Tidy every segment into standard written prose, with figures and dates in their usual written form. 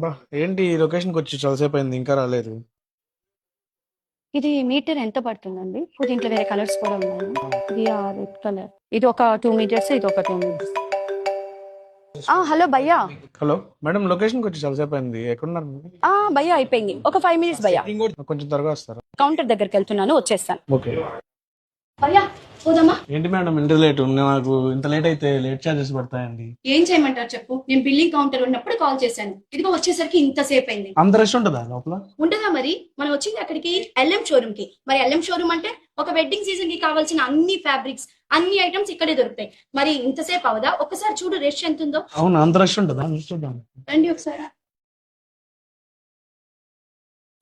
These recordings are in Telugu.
బా ఏంటి ఈ లొకేషన్కి వచ్చి చాలాసేపు అయింది ఇంకా రాలేదు. ఇది మీటర్ ఎంత పడుతుందండి? దీంట్లో వేరే కలర్స్ కూడా ఉన్నాయి. ఇది రెడ్ కలర్. ఇది ఒక 2 మీటర్స్, ఇది ఒక 2 మీటర్స్. హలో భయ్యా. హలో మేడం, లొకేషన్కి వచ్చి చాలాసేపు అయింది, ఎక్కడున్నారు మీరు? భయ్యా అయిపోయింది. ఒక 5 మినిట్స్ భయ్యా. కొంచెం త్వరగా వస్తారా? కౌంటర్ దగ్గరికి వెళ్తున్నాను, వచ్చేస్తాను. ఓకే. భయ్యా పోదామా? ఏంటి మేడం ఇంత లేట్? నాకు ఇంత లేట్ అయితే లేట్ చార్జెస్ పడతాయండి. ఏం చేయమంటారు చెప్పు? నేను బిల్లింగ్ కౌంటర్ ఉన్నప్పుడు కాల్ చేశాను, ఇదిగో వచ్చేసరికి ఇంతసేపు అయింది. అంత రష్ ఉంటుందా లోపల? ఉంటుందా మరి? మనం వచ్చింది అక్కడికి ఎల్ఎం షోరూమ్ కి. మరి ఎల్ఎం షోరూమ్ అంటే ఒక వెడ్డింగ్ సీజన్ కి కావాల్సిన అన్ని ఫ్యాబ్రిక్స్, అన్ని ఐటమ్స్ ఇక్కడే దొరుకుతాయి. మరి ఇంతసేపు అవదా? ఒక్కసారి చూడు రష్ ఎంత ఉందో. అవును, అంత రష్ ఉంటుందా? చూద్దాం రండి ఒకసారి.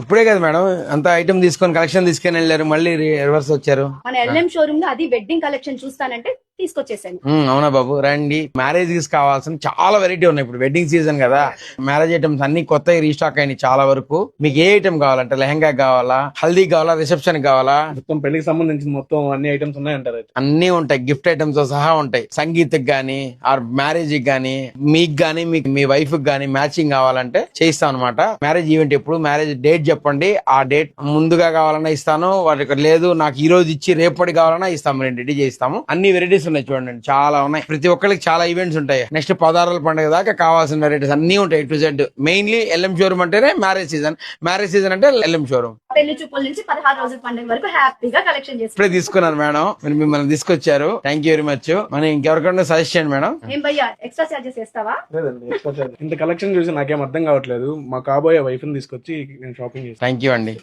ఇప్పుడే కదా మేడం అంత ఐటమ్ తీసుకొని కలెక్షన్ తీసుకొని వెళ్ళారు, మళ్ళీ రివర్స్ వచ్చారు. మన ఎల్ఎం షోరూమ్ లో అది వెడ్డింగ్ కలెక్షన్ చూస్తానంటే తీసుకొచ్చేసాను. అవునా బాబు, రండి. మ్యారేజ్ కి కావాల్సిన చాలా వెరైటీ ఉన్నాయి. ఇప్పుడు వెడ్డింగ్ సీజన్ కదా, మ్యారేజ్ ఐటమ్స్ అన్ని కొత్తగా రీస్టాక్ అయినాయి చాలా వరకు. మీకు ఏ ఐటమ్ కావాలంటే లెహంగా కావాలా, హల్దీ కావాలా, రిసెప్షన్ కావాలా, మొత్తం పెళ్లికి సంబంధించిన మొత్తం అన్ని ఐటమ్స్ ఉన్నాయంటారు అయితే. అన్ని ఉంటాయి. గిఫ్ట్ ఐటమ్స్ తో సహా ఉంటాయి. సంగీత్ గానీ ఆర్ మ్యారేజ్ కి గానీ, మీకు గానీ మీ వైఫ్ కి గానీ మ్యాచింగ్ కావాలంటే చేయిస్తాం అనమాట. మ్యారేజ్ ఈవెంట్ ఎప్పుడు, మ్యారేజ్ డేట్ చెప్పండి, ఆ డేట్ ముందుగా కావాలన్నా ఇస్తాను, వాటికి లేదు నాకు ఈ రోజు ఇచ్చి రేపటి కావాలన్నా ఇస్తాము, రెండు రెడీ చేయిస్తాము. అన్ని వెరైటీస్ ఉన్నాయి చూడండి, చాలా ఉన్నాయి. ప్రతి ఒక్కరికి చాలా ఈవెంట్స్ ఉంటాయి. నెక్స్ట్ పదార్థాల పండుగ దాకా కావాల్సిన వెరైటీస్ అన్ని ఉంటాయి to Z. Mainly LM showroom అంటేనే మ్యారేజ్ సీజన్, మ్యారేజ్ సీజన్ అంటే ఎల్ఎం షోరూమ్. పెళ్లి చూపుల నుంచి 16 రోజుల పండుగ వరకు హ్యాపీగా కలెక్షన్ చేస్తాం. ఇప్పుడే తీసుకున్నాను మేడం, మీరు మిమ్మల్ని తీసుకొచ్చారు, థ్యాంక్ యూ వెరీ మచ్. మనం ఇంకెవరికైనా సజెస్ట్ చేయండి మేడం. ఏం భయ్యా ఎక్స్ట్రా చార్జెస్ వేస్తావా? లేదండి, ఎక్కువ charge. ఇంత కలెక్షన్ చూసి నాకేం అర్థం కావట్లేదు. మా కాబోయే వైఫ్ ని తీసుకొచ్చి నేను షాపింగ్ చేస్తాను. థ్యాంక్ యూ అండి.